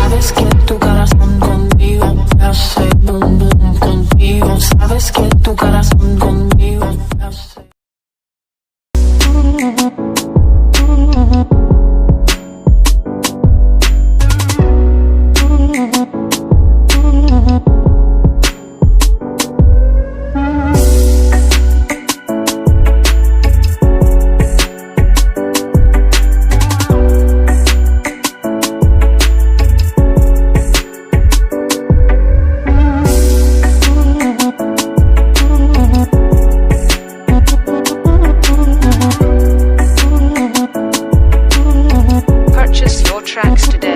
Sabes que tu corazón conmigo hace boom boom contigo. Sabes que tu corazón conmigo hace. Purchase your tracks today.